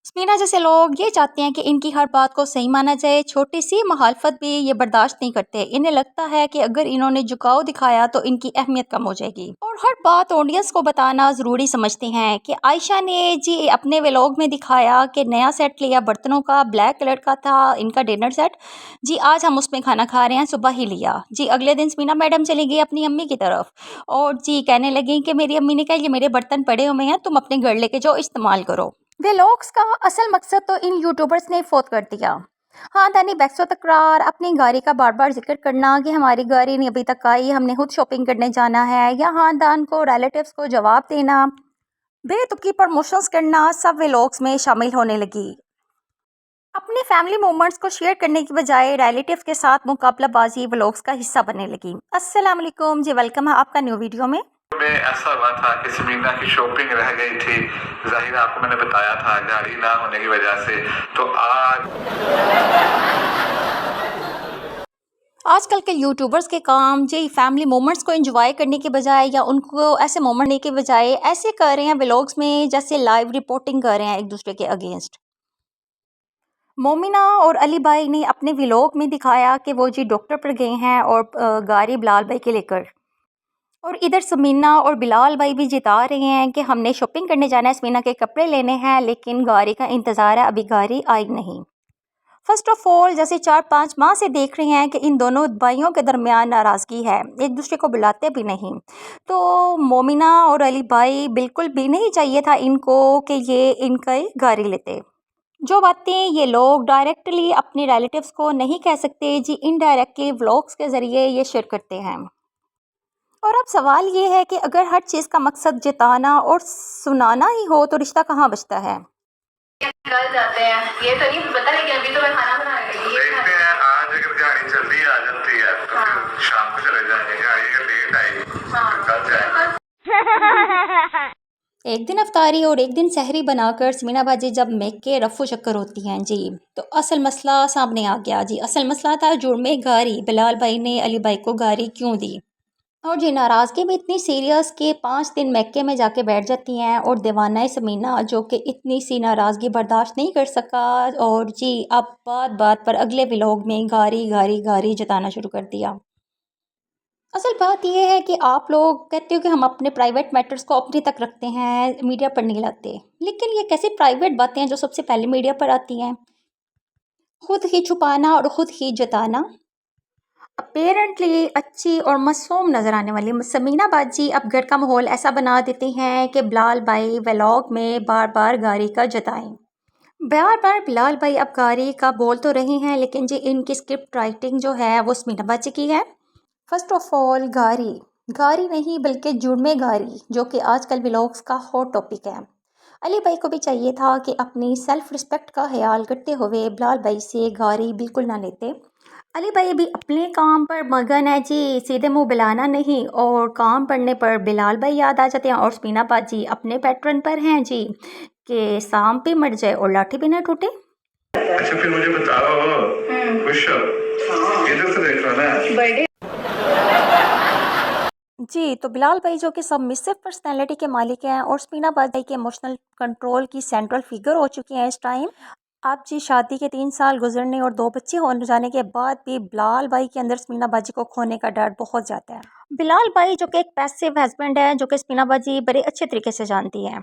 स्मीना जैसे लोग ये चाहते हैं कि इनकी हर बात को सही माना जाए, छोटी सी मुखालफत भी ये बर्दाश्त नहीं करते। इन्हें लगता है कि अगर इन्होंने झुकाव दिखाया तो इनकी अहमियत कम हो जाएगी और हर बात ऑडियंस को बताना ज़रूरी समझते हैं। कि आयशा ने जी अपने व्लॉग में दिखाया कि नया सेट लिया बर्तनों का, ब्लैक कलर का था इनका डिनर सेट। जी आज हम उसमें खाना खा रहे हैं, सुबह ही लिया। जी अगले दिन स्मीना मैडम चली गई अपनी अम्मी की तरफ और जी कहने लगी कि मेरी अम्मी ने कहा ये मेरे बर्तन पड़े हुए हैं, तुम अपने घर लेके जाओ, इस्तेमाल करो। व्लॉग्स का असल मकसद तो इन यूट्यूबर्स ने फोत कर दिया। ख़ानदानी बहसो तकरार, अपनी गाड़ी का बार बार जिक्र करना कि हमारी गाड़ी नहीं अभी तक आई, हमने खुद शॉपिंग करने जाना है, या ख़ानदान को रिलेटिव्स को जवाब देना, बेतुकी प्रमोशंस करना सब व्लॉग्स में शामिल होने लगी। अपने फैमिली मोमेंट्स को शेयर करने की बजाय रिलेटिव्स के साथ मुकाबलाबाजी व्लॉग्स का हिस्सा बनने लगी। अस्सलाम वालेकुम जी, वेलकम है आपका न्यू वीडियो में। ऐसा हुआ था कि समीना की शॉपिंग रह गई थी, जाहिर आपको मैंने बताया था गाड़ी ना होने की वजह से। तो आजकल के यूट्यूबर्स के काम जी फैमिली मोमेंट्स को एंजॉय करने के बजाय या उनको ऐसे मोमेंट लेने के बजाय ऐसे कर रहे हैं व्लॉग्स में जैसे लाइव रिपोर्टिंग कर रहे हैं एक दूसरे के अगेंस्ट। मोमिना और अली भाई ने अपने व्लॉग में दिखाया कि वो जी डॉक्टर पर गए हैं और गाड़ी बिलाल भाई के लेकर, और इधर समीना और बिलाल भाई भी जिता रहे हैं कि हमने शॉपिंग करने जाना है, समीना के कपड़े लेने हैं, लेकिन गाड़ी का इंतज़ार है, अभी गाड़ी आई नहीं। फर्स्ट ऑफ ऑल जैसे 4-5 माह से देख रहे हैं कि इन दोनों भाइयों के दरमियान नाराज़गी है, एक दूसरे को बुलाते भी नहीं। तो मोमिना और अली भाई बिल्कुल भी नहीं चाहिए था इनको कि ये इनका गाड़ी लेते। जो बातें ये लोग डायरेक्टली अपने रिलेटिव्स को नहीं कह सकते जी, इनडायरेक्टली व्लॉग्स के ज़रिए ये शेयर करते हैं। और अब सवाल ये है कि अगर हर चीज़ का मकसद जिताना और सुनाना ही हो तो रिश्ता कहाँ बचता है। निकल जाते हैं, ये तो नहीं पता, लेकिन अभी तो मैं खाना बना रही हूँ। देखते हैं आज अगर गाड़ी जल्दी आ जाती है तो फिर शाम को चले जाएंगे, गाड़ी अगर लेट आई तो कल जाएंगे। एक दिन अफ्तारी और एक दिन सहरी बनाकर समीना बाजी जब मेके रफू चक्कर होती हैं जी, तो असल मसला सामने आ गया जी। असल मसला था जुर्मे गारी, बिलाल भाई ने अली भाई को गारी क्यों दी। और जी नाराज़गी भी इतनी सीरियस कि 5 दिन मक्के में जाके बैठ जाती हैं और दीवाना समीना जो कि इतनी सी नाराज़गी बर्दाश्त नहीं कर सका, और जी अब बात बात पर अगले व्लॉग में गारी गारी गारी जताना शुरू कर दिया। असल बात यह है कि आप लोग कहते हो कि हम अपने प्राइवेट मैटर्स को अपने तक रखते हैं, मीडिया पर नहीं लाते, लेकिन ये कैसे प्राइवेट बातें हैं जो सबसे पहले मीडिया पर आती हैं। खुद ही छुपाना और खुद ही जताना। अपेरेंटली अच्छी और मासूम नज़र आने वाली समीना बाजी अब घर का माहौल ऐसा बना देती हैं कि बिलाल भाई व्लॉग में बार बार गारी का जताएं। बार बार बिलाल भाई अब गारी का बोल तो रहे हैं, लेकिन जी इनकी स्क्रिप्ट राइटिंग जो है वो समीना बाजी की है। फर्स्ट ऑफ ऑल गारी गारी नहीं बल्कि जुर्मे गारी, जो कि आजकल व्लॉग्स का हॉट टॉपिक है। अली भाई को भी चाहिए था कि अपनी सेल्फ रिस्पेक्ट का ख्याल करते हुए बिलाल भाई से गारी बिल्कुल ना लेते। अली भाई भी अपने काम पर मगन है जी, सीधे मुंह बिलाना नहीं, और काम पड़ने पर बिलाल भाई याद आ जाते हैं। और समीना बाजी अपने पैटर्न पर हैं जी कि सांप भी मर जाए और लाठी भी ना टूटे। अच्छा फिर मुझे बताओ, खुश हो? इधर से देख लो ना जी। तो बिलाल भाई जो कि सबमिसिव पर्सनैलिटी के मालिक हैं और समीना बाजी के इमोशनल कंट्रोल की सेंट्रल फिगर हो चुकी हैं इस टाइम। आप जी शादी के 3 साल गुजरने और 2 बच्चे होने जाने के बाद भी बिलाल भाई के अंदर समीना बाजी को खोने का डर बहुत ज़्यादा है। बिलाल भाई जो कि एक पैसिव हस्बैंड है, जो कि समीना बाजी बड़े अच्छे तरीके से जानती है।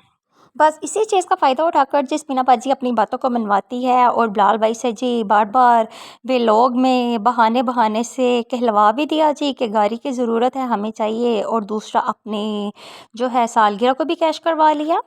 बस इसी चीज़ का फ़ायदा उठाकर जी समीना बाजी अपनी बातों को मनवाती है और बिलाल भाई से जी बार बार व्लॉग में बहाने बहाने से कहलवा भी दिया जी कि गाड़ी की ज़रूरत है, हमें चाहिए, और दूसरा अपने जो है सालगिरह को भी कैश करवा लिया।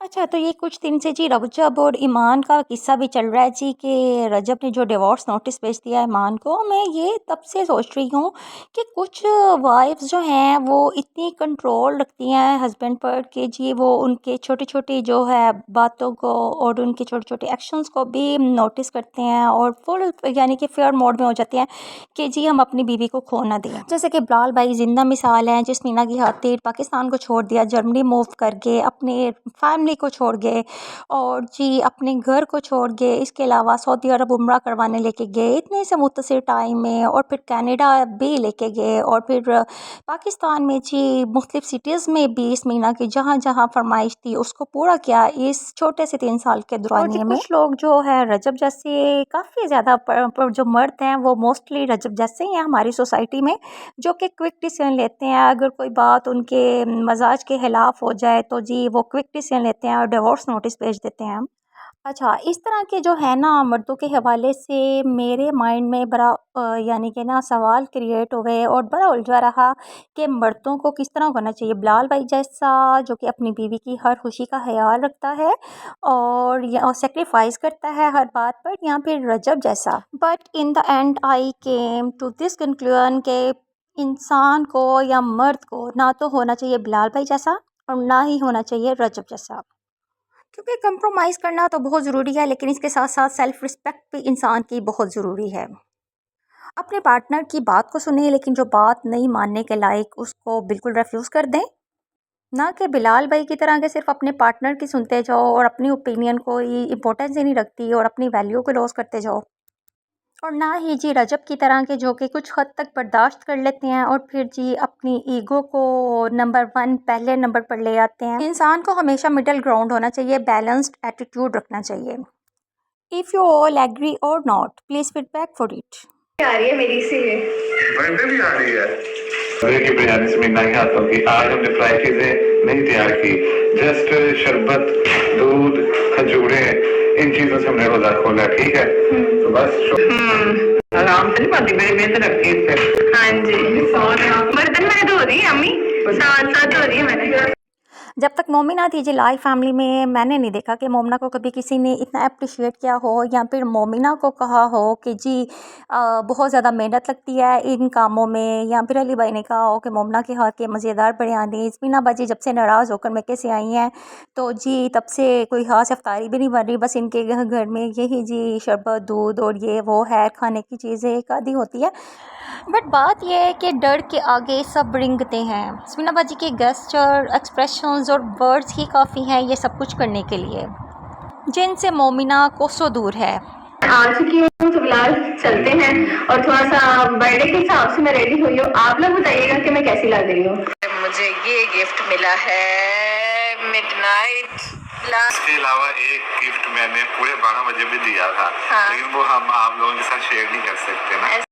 अच्छा, तो ये कुछ दिन से जी रजब और ईमान का किस्सा भी चल रहा है जी कि रजब ने जो डिवोर्स नोटिस भेज दिया है ईमान को। मैं ये तब से सोच रही हूँ कि कुछ वाइफ्स जो हैं वो इतनी कंट्रोल रखती हैं हस्बैंड पर कि जी वो उनके छोटी छोटी जो है बातों को और उनके छोटे छोटे एक्शंस को भी नोटिस करते हैं और फुल यानी कि फेयर मोड में हो जाते हैं कि जी हम अपनी बीवी को खो ना दें। जैसे कि बिलाल भाई जिंदा मिसाल हैं जिस मीना की खातिर पाकिस्तान को छोड़ दिया, जर्मनी मूव करके अपने फैमिली फैमिली को छोड़ गए और जी अपने घर को छोड़ गए। इसके अलावा सऊदी अरब उम्रा करवाने लेके गए इतने से मुख्तसर टाइम में, और फिर कनाडा भी लेके गए, और फिर पाकिस्तान में जी मुख्तलिफ सिटीज़ में भी स्मीना की जहाँ जहाँ फरमाइश थी उसको पूरा किया इस छोटे से 3 साल के दौरानिए में। कुछ लोग जो है रजब जैसे काफ़ी ज़्यादा जो मर्द हैं वो मोस्टली रजब जैसे ही हैं हमारी सोसाइटी में, जो कि क्विक डिसीजन लेते हैं। अगर कोई बात उनके मजाज के खिलाफ हो जाए तो जी वो क्विक डिसीजन लेते हैं और डिवोर्स नोटिस भेज देते हैं। अच्छा, इस तरह के जो है ना मर्दों के हवाले से मेरे माइंड में बड़ा यानी कि ना सवाल क्रिएट हुए और बड़ा उलझा रहा कि मर्दों को किस तरह होना चाहिए। बिलाल भाई जैसा जो कि अपनी बीवी की हर खुशी का ख्याल रखता है और या सेक्रीफाइस करता है हर बात पर, या फिर रजब जैसा। But in the end I came to this conclusion के इंसान को या मर्द को ना तो होना चाहिए बिलाल भाई जैसा और ना ही होना चाहिए रजब जैसा, क्योंकि कंप्रोमाइज़ करना तो बहुत ज़रूरी है, लेकिन इसके साथ साथ सेल्फ़ रिस्पेक्ट भी इंसान की बहुत ज़रूरी है। अपने पार्टनर की बात को सुने, लेकिन जो बात नहीं मानने के लायक उसको बिल्कुल रेफ्यूज़ कर दें। ना कि बिलाल भाई की तरह के सिर्फ अपने पार्टनर की सुनते जाओ और अपनी ओपिनियन को इम्पोर्टेंस ही नहीं रखती और अपनी वैल्यू को लॉस करते जाओ। और ना ही जी रजब की तरह के जो कि कुछ हद तक बर्दाश्त कर लेते हैं और फिर जी अपनी ईगो को नंबर 1 पहले नंबर पर ले आते हैं। इंसान को हमेशा मिडिल ग्राउंड होना चाहिए, बैलेंस्ड एटीट्यूड रखना चाहिए। इफ़ यू ऑल एग्री और not, please feedback for it. आ रही है मेरी से बर्थडे भी आ रही है। की बिरयानी स्मीना के हाथों की आज हमने फ्राई चीजें नहीं तैयार की, जस्ट शरबत, दूध, खजूरे, इन चीजों से हमने रोजा खोला। ठीक है, तो बस आराम से नहीं पाती, मेरी मेहनत रखती है इस पे। हाँ जी, और बर्तन मैंने धो दी, अम्मी साथ धो रही है मैंने। जब तक मोमिना थी जी लाइव फैमिली में, मैंने नहीं देखा कि मोमिना को कभी किसी ने इतना अप्रिशिएट किया हो या फिर मोमिना को कहा हो कि जी बहुत ज़्यादा मेहनत लगती है इन कामों में, या फिर अली भाई ने कहा हो कि मोमिना के हाथ के मज़ेदार बिरयानी। स्मीना बाजी जब से नाराज़ होकर मक्के से आई हैं तो जी तब से कोई खास इफ्तारी भी नहीं बन रही, बस इनके घर में यही जी शरबत, दूध और ये वो है खाने की चीज़ें एक आधी होती है। बट बात यह है कि डर के आगे सब रिंगते हैं। स्मीना बाजी के गेस्चर, एक्सप्रेशंस और वर्ड्स ही काफ़ी हैं ये सब कुछ करने के लिए, जिनसे मोमिना कोसों दूर है। आ चुकी हूँ तो फिलहाल चलते हैं और थोड़ा सा बर्थडे के हिसाब से मैं रेडी हुई हूँ। आप लोग बताइएगा कि मैं कैसी लग रही हूँ। मुझे ये गिफ्ट मिला है मिडनाइट। इसके अलावा एक गिफ्ट मैंने पूरे 12 बजे भी दिया था। हाँ। लेकिन वो हम आप लोगों के साथ शेयर नहीं कर सकते ना।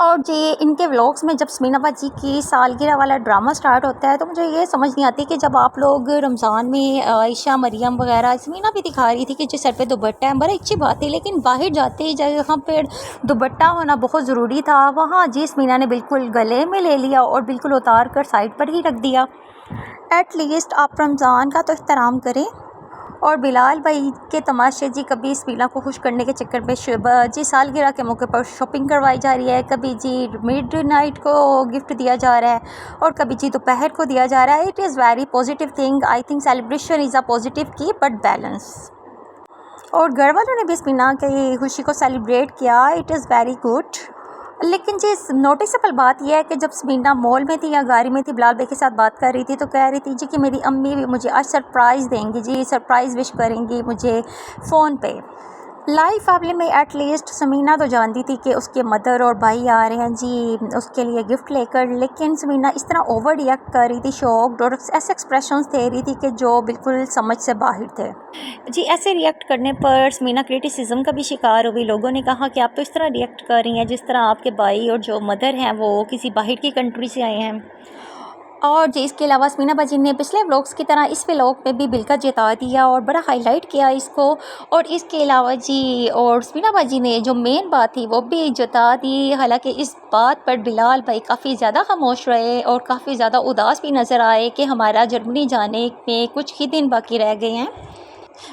और जी इनके व्लॉग्स में जब स्मीना बाजी की सालगिरह वाला ड्रामा स्टार्ट होता है तो मुझे ये समझ नहीं आती कि जब आप लोग रमज़ान में आयशा, मरियम वगैरह, स्मीना भी दिखा रही थी कि जो सर पे दुपट्टा है, बड़ी अच्छी बात है, लेकिन बाहर जाते ही जहाँ पर दुपट्टा होना बहुत ज़रूरी था वहाँ जी स्मीना ने बिल्कुल गले में ले लिया और बिल्कुल उतार कर साइड पर ही रख दिया। एटलीस्ट आप रमज़ान का तो एहतराम करें। और बिलाल भाई के तमाशे जी, कभी स्मीना को खुश करने के चक्कर में जी सालगिरह के मौके पर शॉपिंग करवाई जा रही है, कभी जी मिडनाइट को गिफ्ट दिया जा रहा है और कभी जी दोपहर को दिया जा रहा है। It is very positive thing. I think celebration is a positive की बट बैलेंस। और घर वालों ने भी स्मीना की खुशी को सेलिब्रेट किया। It is very good. लेकिन जी नोटिसेबल बात यह है कि जब स्मीना मॉल में थी या गाड़ी में थी, बिलाल भाई के साथ बात कर रही थी तो कह रही थी जी कि मेरी अम्मी भी मुझे आज सरप्राइज़ देंगी जी, सरप्राइज़ विश करेंगी मुझे फ़ोन पे। लाइव फैमिली में एटलीस्ट स्मीना तो जानती थी कि उसके मदर और भाई आ रहे हैं जी उसके लिए गिफ्ट लेकर, लेकिन स्मीना इस तरह ओवर रिएक्ट कर रही थी, शॉक्ड, और ऐसे एक्सप्रेशंस दे रही थी कि जो बिल्कुल समझ से बाहर थे जी। ऐसे रिएक्ट करने पर स्मीना क्रिटिसिज्म का भी शिकार हुई। लोगों ने कहा कि आप तो इस तरह रिएक्ट कर रही हैं जिस तरह आपके भाई और जो मदर हैं वो किसी बाहर की कंट्री से आए हैं। और जी इसके अलावा स्मीना बाजी ने पिछले व्लॉग्स की तरह इस व्लॉग में भी बिल्कुल जता दिया और बड़ा हाईलाइट किया इसको। और इसके अलावा जी और स्मीना बाजी ने जो मेन बात थी वो भी जता दी। हालांकि इस बात पर बिलाल भाई काफ़ी ज़्यादा खामोश रहे और काफ़ी ज़्यादा उदास भी नज़र आए कि हमारा जर्मनी जाने में कुछ ही दिन बाकी रह गए हैं।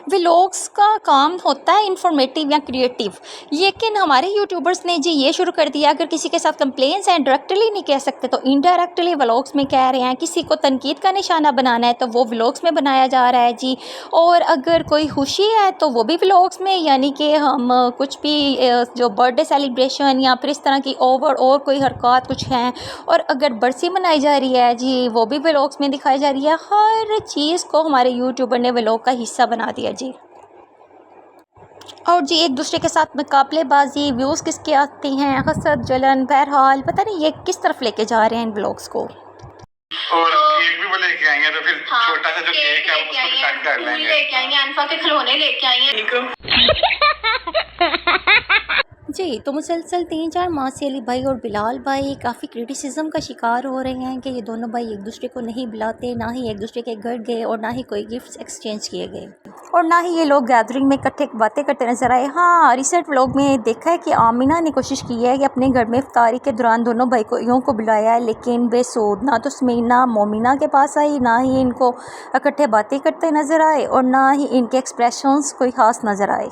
व्लॉग्स का काम होता है इंफॉर्मेटिव या क्रिएटिव, लेकिन हमारे यूट्यूबर्स ने जी ये शुरू कर दिया, अगर किसी के साथ कंप्लेंट्स हैं डायरेक्टली नहीं कह सकते तो इनडायरेक्टली व्लॉग्स में कह रहे हैं। किसी को तनकीद का निशाना बनाना है तो वो व्लॉग्स में बनाया जा रहा है जी, और अगर कोई खुशी है तो वो भी व्लॉग्स में, यानी कि हम कुछ भी जो बर्थडे सेलिब्रेशन या फिर इस तरह की और कोई हरकत कुछ हैं, और अगर बरसी मनाई जा रही है जी वो भी व्लॉग्स में दिखाई जा रही है। हर चीज़ को हमारे यूट्यूबर ने व्लॉग का हिस्सा बना दिया जी। और जी एक दूसरे के साथ मुकाबलेबाजी, व्यूज़ किसके आते हैं, हसद जलन, बहरहाल पता नहीं ये किस तरफ लेके जा रहे हैं इन व्लॉग्स को। और केक भी वो लेके आएंगे तो फिर छोटा सा जो केक है उसको भी कट कर लेंगे, लेके आएंगे, अनफा के खिलौने लेके आएंगे। जी तो मुसलसल 3-4 माह से अली भाई और बिलाल भाई काफ़ी क्रिटिसिज्म का शिकार हो रहे हैं कि ये दोनों भाई एक दूसरे को नहीं बुलाते, ना ही एक दूसरे के घर गए और ना ही कोई गिफ्ट्स एक्सचेंज किए गए, और ना ही ये लोग गैदरिंग में इकट्ठे बातें करते नजर आए। हाँ, रिसेंट व्लॉग में देखा है कि आमिना ने कोशिश की है कि अपने घर में इफ्तारी के दौरान दोनों भाइयों को बुलाया है, लेकिन बेसूद, ना तो स्मीना मोमिना के पास आई, ना ही इनको इकट्ठे बातें करते नज़र आए और ना ही इनके एक्सप्रेशंस कोई ख़ास नज़र आए।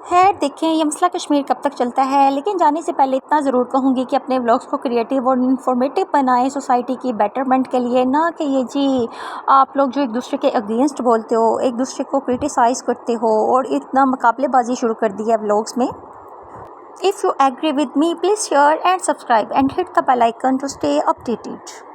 खैर देखें ये मसला कश्मीर कब तक चलता है, लेकिन जाने से पहले इतना ज़रूर कहूँगी कि अपने व्लॉग्स को क्रिएटिव और इंफॉर्मेटिव बनाएं सोसाइटी की बेटरमेंट के लिए, ना कि ये जी आप लोग जो एक दूसरे के अगेंस्ट बोलते हो, एक दूसरे को क्रिटिसाइज़ करते हो और इतना मुकाबलेबाजी शुरू कर दी है व्लॉग्स में। If you agree with me please share and subscribe and hit the bell icon to stay updated.